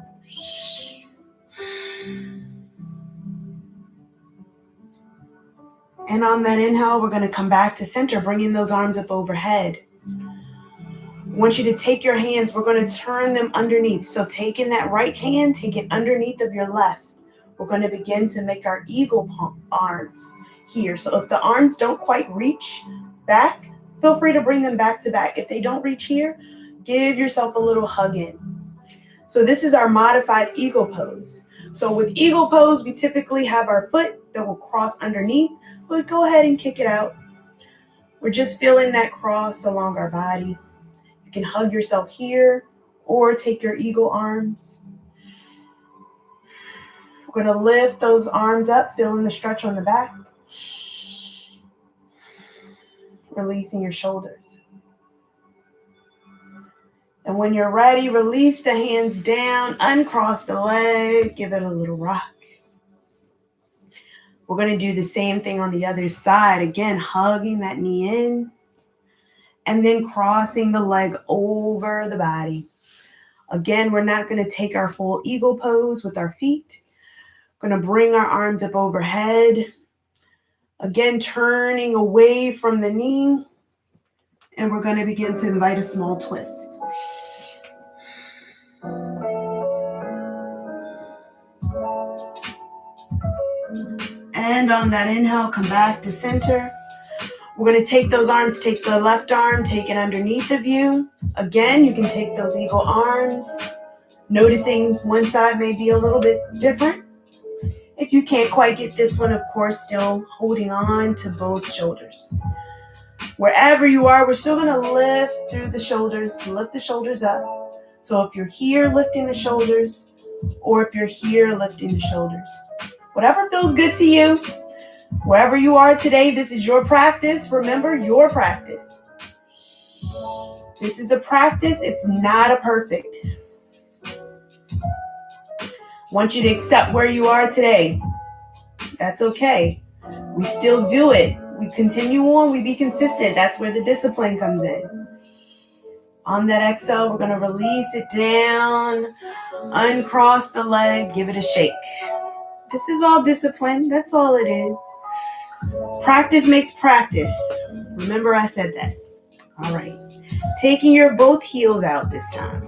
And on that inhale, we're going to come back to center, bringing those arms up overhead. I want you to take your hands, we're going to turn them underneath. So taking that right hand, take it underneath of your left. We're going to begin to make our eagle arms here. So if the arms don't quite reach back, feel free to bring them back to back. If they don't reach here, give yourself a little hug in. So this is our modified eagle pose. So with eagle pose, we typically have our foot that will cross underneath, but go ahead and kick it out. We're just feeling that cross along our body. You can hug yourself here or take your eagle arms. We're going to lift those arms up, feeling the stretch on the back. Releasing your shoulders. And when you're ready, release the hands down, uncross the leg, give it a little rock. We're going to do the same thing on the other side. Again, hugging that knee in and then crossing the leg over the body. Again, we're not going to take our full eagle pose with our feet. We're going to bring our arms up overhead. Again, turning away from the knee. And we're going to begin to invite a small twist. And on that inhale, come back to center. We're going to take those arms, take the left arm, take it underneath of you. Again, you can take those eagle arms, noticing one side may be a little bit different. If you can't quite get this one, of course, still holding on to both shoulders. Wherever you are, we're still going to lift through the shoulders, lift the shoulders up. So if you're here, lifting the shoulders, or if you're here, lifting the shoulders. Whatever feels good to you. Wherever you are today, this is your practice. Remember, your practice. This is a practice. It's not a perfect. I want you to accept where you are today. That's okay. We still do it. We continue on. We be consistent. That's where the discipline comes in. On that exhale, we're going to release it down. Uncross the leg. Give it a shake. This is all discipline. That's all it is. Practice makes practice. Remember I said that. All right. Taking your both heels out this time.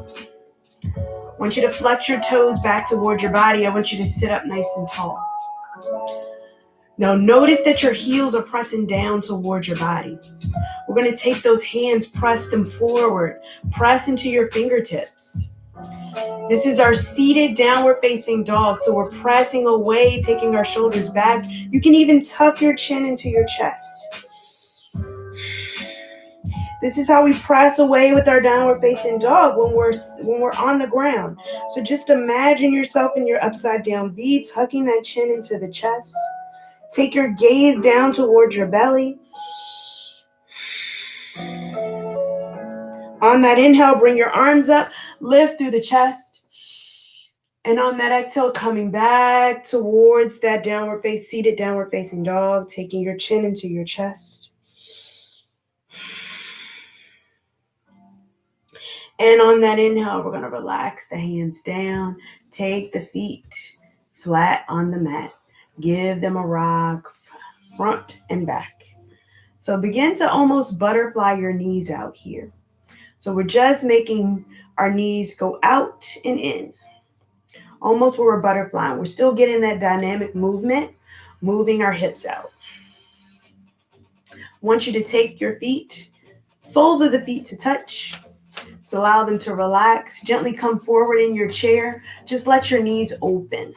I want you to flex your toes back towards your body. I want you to sit up nice and tall. Now notice that your heels are pressing down towards your body. We're going to take those hands, press them forward. Press into your fingertips. This is our seated downward facing dog. So we're pressing away, taking our shoulders back. You can even tuck your chin into your chest. This is how we press away with our downward facing dog when we're on the ground. So just imagine yourself in your upside down V, tucking that chin into the chest. Take your gaze down towards your belly. On that inhale, bring your arms up, lift through the chest. And on that exhale, coming back towards that seated downward facing dog, taking your chin into your chest. And on that inhale, we're going to relax the hands down, take the feet flat on the mat, give them a rock front and back. So begin to almost butterfly your knees out here. So we're just making our knees go out and in, almost where we're butterflying. We're still getting that dynamic movement, moving our hips out. I want you to take your feet, soles of the feet to touch. So allow them to relax. Gently come forward in your chair. Just let your knees open.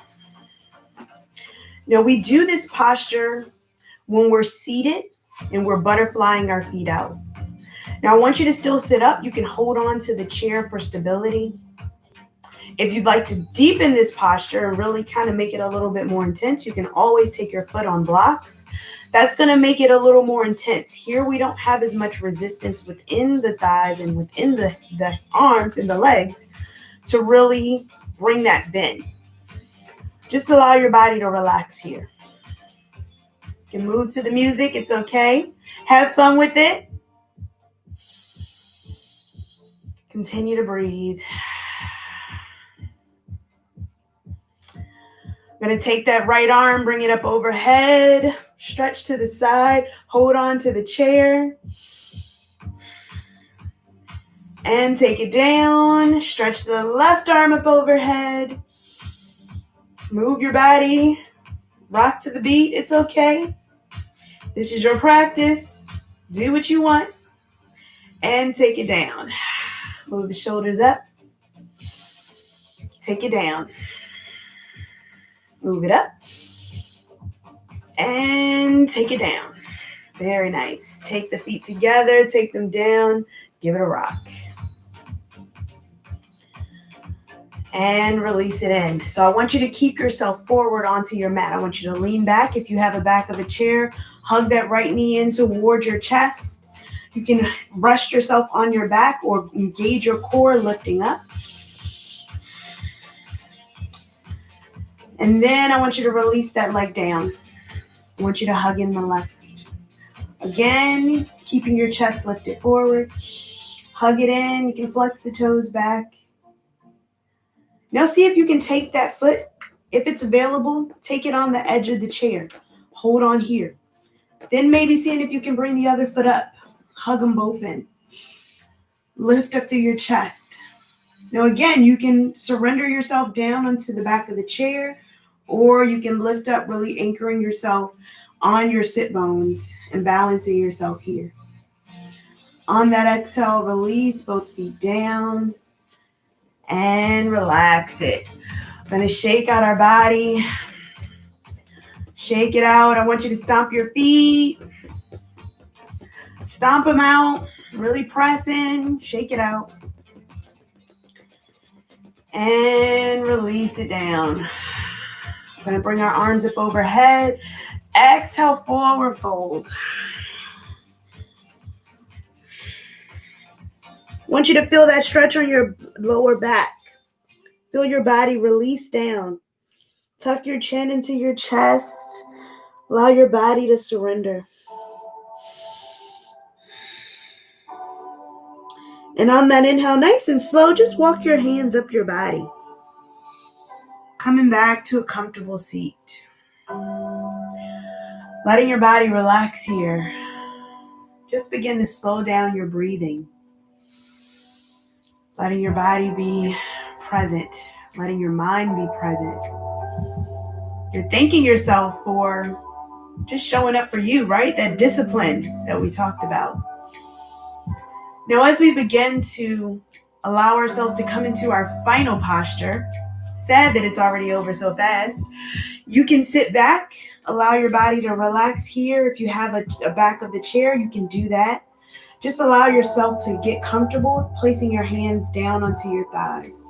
Now we do this posture when we're seated and we're butterflying our feet out. Now I want you to still sit up. You can hold on to the chair for stability. If you'd like to deepen this posture and really kind of make it a little bit more intense, you can always take your foot on blocks. That's going to make it a little more intense. Here we don't have as much resistance within the thighs and within the arms and the legs to really bring that bend. Just allow your body to relax here. You can move to the music. It's okay. Have fun with it. Continue to breathe. I'm going to take that right arm, bring it up overhead, stretch to the side, hold on to the chair, and take it down. Stretch the left arm up overhead. Move your body. Rock to the beat. It's okay. This is your practice. Do what you want. And take it down. Move the shoulders up. Take it down. Move it up. And take it down. Very nice. Take the feet together. Take them down. Give it a rock. And release it in. So I want you to keep yourself forward onto your mat. I want you to lean back. If you have a back of a chair, hug that right knee in towards your chest. You can rest yourself on your back or engage your core lifting up. And then I want you to release that leg down. I want you to hug in the left. Again, keeping your chest lifted forward. Hug it in. You can flex the toes back. Now see if you can take that foot. If it's available, take it on the edge of the chair. Hold on here. Then maybe seeing if you can bring the other foot up. Hug them both in. Lift up through your chest. Now again, you can surrender yourself down onto the back of the chair, or you can lift up, really anchoring yourself on your sit bones and balancing yourself here. On that exhale, release both feet down and relax it. We're going to shake out our body. Shake it out. I want you to stomp your feet. Stomp them out. Really press in. Shake it out. And release it down. We're going to bring our arms up overhead. Exhale, forward fold. I want you to feel that stretch on your lower back. Feel your body release down. Tuck your chin into your chest. Allow your body to surrender. And on that inhale, nice and slow, just walk your hands up your body. Coming back to a comfortable seat. Letting your body relax here. Just begin to slow down your breathing. Letting your body be present. Letting your mind be present. You're thanking yourself for just showing up for you, right? That discipline that we talked about. Now, as we begin to allow ourselves to come into our final posture, sad that it's already over so fast, you can sit back, allow your body to relax here. If you have a back of the chair, you can do that. Just allow yourself to get comfortable placing your hands down onto your thighs.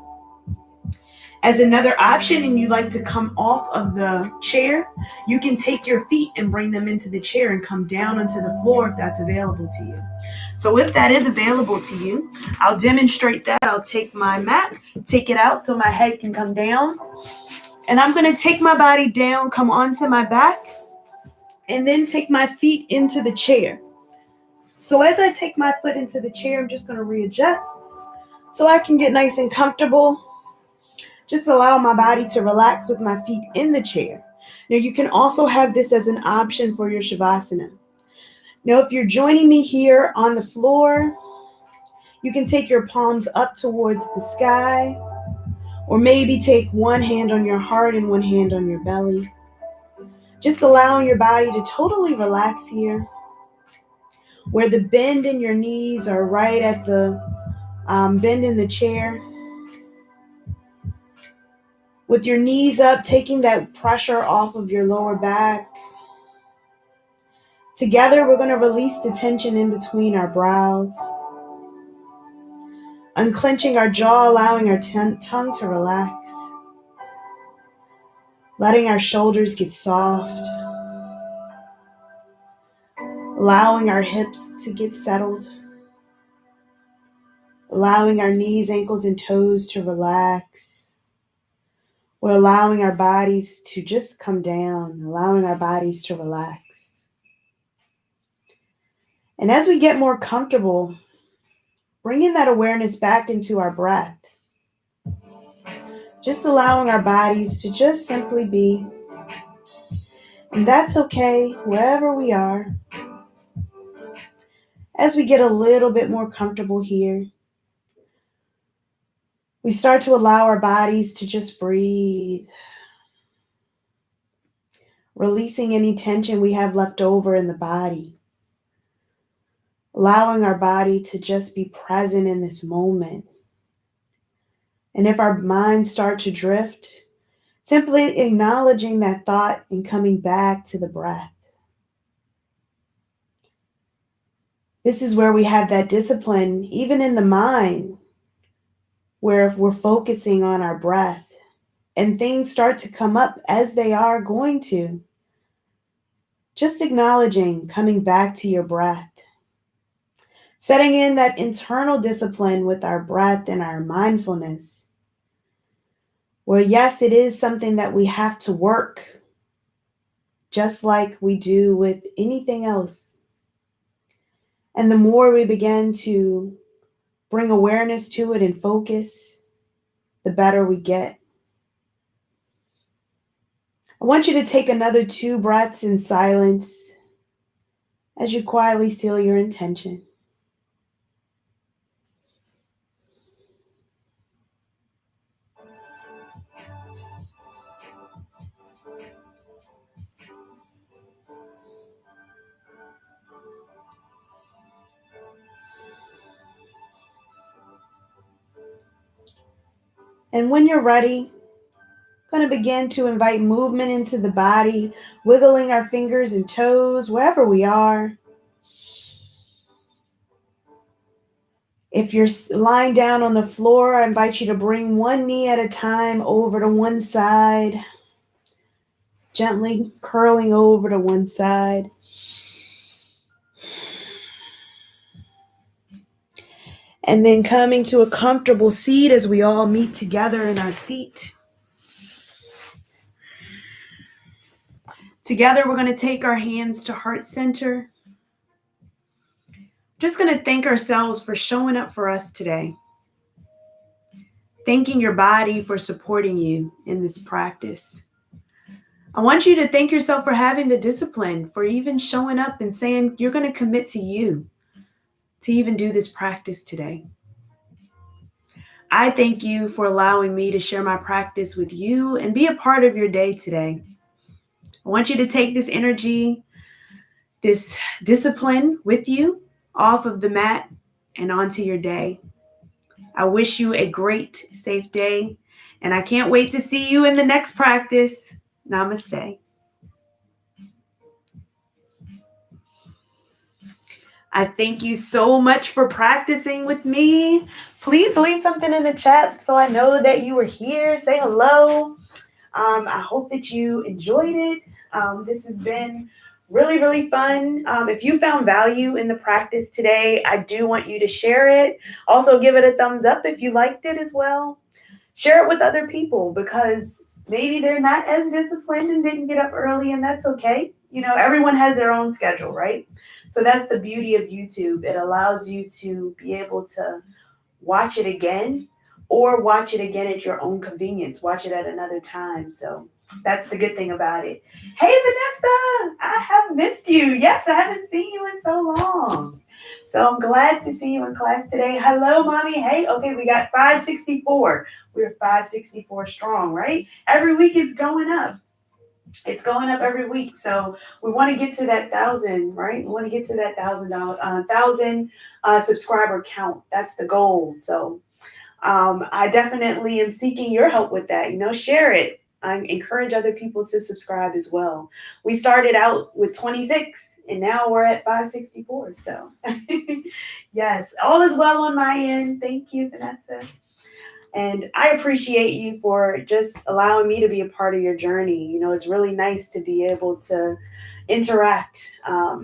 As another option, and you'd like to come off of the chair, you can take your feet and bring them into the chair and come down onto the floor if that's available to you. So if that is available to you, I'll demonstrate that. I'll take my mat, take it out so my head can come down. And I'm going to take my body down, come onto my back, and then take my feet into the chair. So as I take my foot into the chair, I'm just going to readjust so I can get nice and comfortable. Just allow my body to relax with my feet in the chair. Now, you can also have this as an option for your Shavasana. Now, if you're joining me here on the floor, you can take your palms up towards the sky, or maybe take one hand on your heart and one hand on your belly. Just allowing your body to totally relax here, where the bend in your knees are right at the bend in the chair. With your knees up, taking that pressure off of your lower back. Together, we're going to release the tension in between our brows. Unclenching our jaw, allowing our tongue to relax. Letting our shoulders get soft. Allowing our hips to get settled. Allowing our knees, ankles, and toes to relax. We're allowing our bodies to just come down, allowing our bodies to relax. And as we get more comfortable, bringing that awareness back into our breath. Just allowing our bodies to just simply be. And that's okay, wherever we are. As we get a little bit more comfortable here, we start to allow our bodies to just breathe. Releasing any tension we have left over in the body. Allowing our body to just be present in this moment. And if our minds start to drift, simply acknowledging that thought and coming back to the breath. This is where we have that discipline, even in the mind, where if we're focusing on our breath and things start to come up as they are going to, just acknowledging, coming back to your breath. Setting in that internal discipline with our breath and our mindfulness. Where yes, it is something that we have to work, just like we do with anything else. And the more we begin to bring awareness to it and focus, the better we get. I want you to take another 2 breaths in silence as you quietly seal your intention. And when you're ready, going to begin to invite movement into the body, wiggling our fingers and toes wherever we are. If you're lying down on the floor, I invite you to bring one knee at a time over to one side. Gently curling over to one side. And then coming to a comfortable seat as we all meet together in our seat. Together, we're going to take our hands to heart center. Just going to thank ourselves for showing up for us today. Thanking your body for supporting you in this practice. I want you to thank yourself for having the discipline, for even showing up and saying you're going to commit to you to even do this practice today. I thank you for allowing me to share my practice with you and be a part of your day today. I want you to take this energy, this discipline with you off of the mat and onto your day. I wish you a great, safe day, and I can't wait to see you in the next practice. Namaste. I thank you so much for practicing with me. Please leave something in the chat so I know that you were here. Say hello. I hope that you enjoyed it. This has been really, really fun. If you found value in the practice today, I do want you to share it. Also, give it a thumbs up if you liked it as well. Share it with other people because maybe they're not as disciplined and didn't get up early, and that's okay. You know, everyone has their own schedule, right? So that's the beauty of YouTube. It allows you to be able to watch it again or watch it again at your own convenience. Watch it at another time. So that's the good thing about it. Hey, Vanessa, I have missed you. Yes, I haven't seen you in so long. So I'm glad to see you in class today. Hello, mommy. Hey, okay, we got 564. We're 564 strong, right? Every week it's going up. It's going up every week. So we want to get to that 1,000, right? We want to get to that $1,000 subscriber count. That's the goal. So I definitely am seeking your help with that. You know, share it. I encourage other people to subscribe as well. We started out with 26 and now we're at 564. So yes, all is well on my end. Thank you, Vanessa. And I appreciate you for just allowing me to be a part of your journey. You know, it's really nice to be able to interact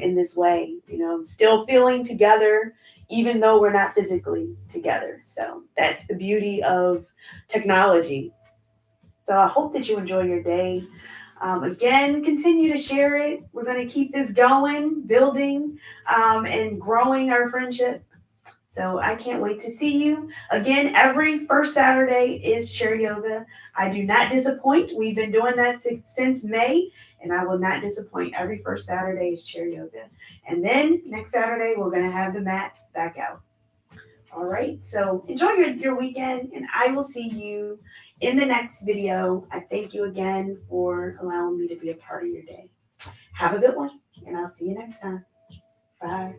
in this way, you know, still feeling together, even though we're not physically together. So that's the beauty of technology. So I hope that you enjoy your day. Again, continue to share it. We're going to keep this going, building, and growing our friendship. So I can't wait to see you. Again, every first Saturday is chair yoga. I do not disappoint. We've been doing that since May, and I will not disappoint. Every first Saturday is chair yoga. And then next Saturday, we're going to have the mat back out. All right. So enjoy your weekend, and I will see you in the next video. I thank you again for allowing me to be a part of your day. Have a good one, and I'll see you next time. Bye.